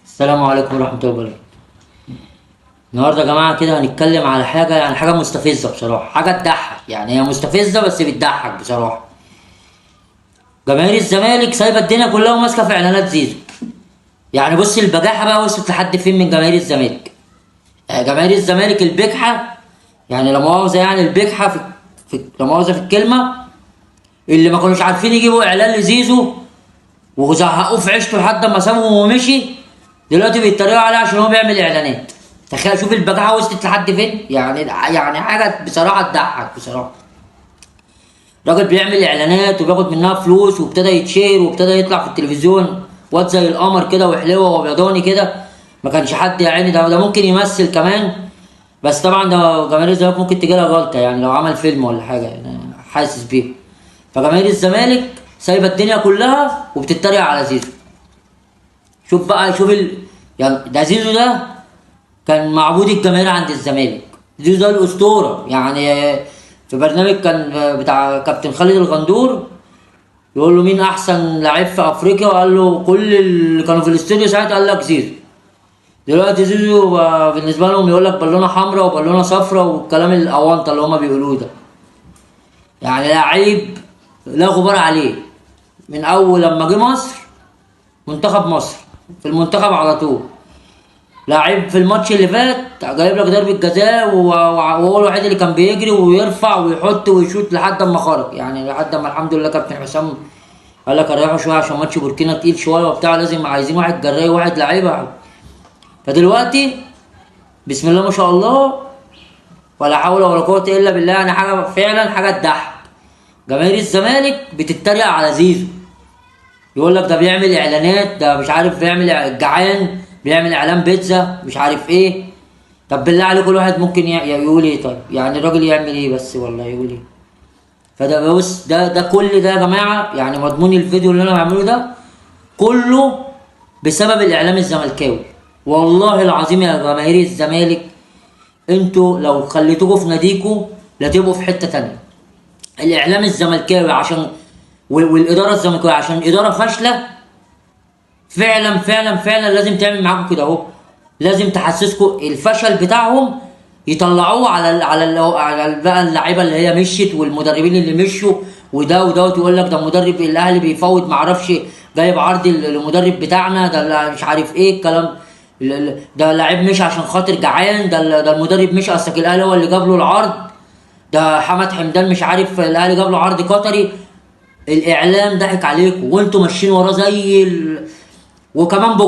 السلام عليكم ورحمة الله وبركاته. النهارده يا جماعة كده هنتكلم على حاجة، يعني حاجة مستفزة بصراحة، حاجة تضحك، يعني هي مستفزة بس بتضحك بصراحة. جماهير الزمالك سايبة الدنيا كلها وماسكة في إعلانات زيزو. يعني بص البجاحة بقى وصلت لحد فين من جماهير الزمالك. جماهير الزمالك البجحة، يعني لا مؤاخذة، يعني البجحة لا مؤاخذة في الكلمة، اللي ما كانوش عارفين يجيبوا إعلان لزيزو وزهقوه في عيشته لحد ما سابهم ومشي، دلوقتي بيتريقوا عليه عشان هو بيعمل اعلانات. تخيل، شوف البجاحه وصلت لحد فين، يعني حاجه بصراحه تضحك بصراحه. راجل بيعمل اعلانات وبياخد منها فلوس وابتدى يتشهر وابتدى يطلع في التلفزيون، واد زي القمر كده وحلوه وابيضاني كده. ما كانش حد يا عيني، ده ممكن يمثل كمان. بس طبعا ده جماهير الزمالك ممكن تجي لها غلطه، يعني لو عمل فيلم ولا حاجه، يعني حاسس بيه. فجماهير الزمالك سايبه الدنيا كلها وبتتريق على زيزو. شوف بقى، يعني ده زيزو ده كان معبود الجماهير عند الزمالك. زيزو ده الاسطوره يعني. في برنامج كان بتاع كابتن خالد الغندور، يقول له مين احسن لعيب في افريقيا، وقال له كل اللي كانوا في الاستوديو ساعتها قال لك زيزو. دلوقتي زيزو بقى بالنسبه لهم يقول لك بالونه حمراء وبالونه صفراء والكلام الاونطه اللي هما بيقولوه ده. يعني لعيب لا غبار عليه من اول لما جه مصر، منتخب مصر، في المنتخب على طول. لعيب في الماتش اللي فات جايب لك ضربة جزاء وهو الوحيد اللي كان بيجري ويرفع ويحط ويشوط لحد ما خرج، يعني لحد ما الحمد لله كابتن حسام قال لك اريحه شويه عشان ماتش بوركينا تقيل شويه وبتاع، لازم عايزين واحد جراي وواحد لعيبه. فدلوقتي بسم الله ما شاء الله ولا حول ولا قوه الا بالله، يعني حاجه فعلا حاجه تضحك. جماهير الزمالك بتتريق على زيزو، يقول لك ده بيعمل اعلانات، ده مش عارف بيعمل جعان، بيعمل اعلان بيتزا، مش عارف ايه. طب بالله عليك كل واحد ممكن يقول ايه؟ طيب يعني الراجل يعمل ايه بس، والله يقول ايه؟ فده بص، ده كل ده يا جماعه، يعني مضمون الفيديو اللي انا بعمله ده كله بسبب الاعلام الزملكاوي. والله العظيم يا جماهير الزمالك، انتوا لو خليتوكوا في ناديكوا لا تبقوا في حته تانيه. الاعلام الزملكاوي عشان والاداره الزملكاويه عشان اداره فاشله، فعلا فعلا فعلا لازم تعمل معاكم كده اهو. لازم تحسسكم الفشل بتاعهم، يطلعوه على بقى اللعيبه اللي هي مشيت والمدربين اللي مشوا وده وتقول لك ده مدرب الاهلي بيفوت معرفش، جايب عرض المدرب بتاعنا ده مش عارف ايه الكلام. ده لعيب مشي عشان خاطر جعان، ده المدرب مشي اصلك الاهلي هو اللي جاب له العرض. ده حمد حمدان مش عارف الاهلي جاب له عرض قطري. الاعلام ضحك عليكم وانتوا ماشيين وراه وكمان بكره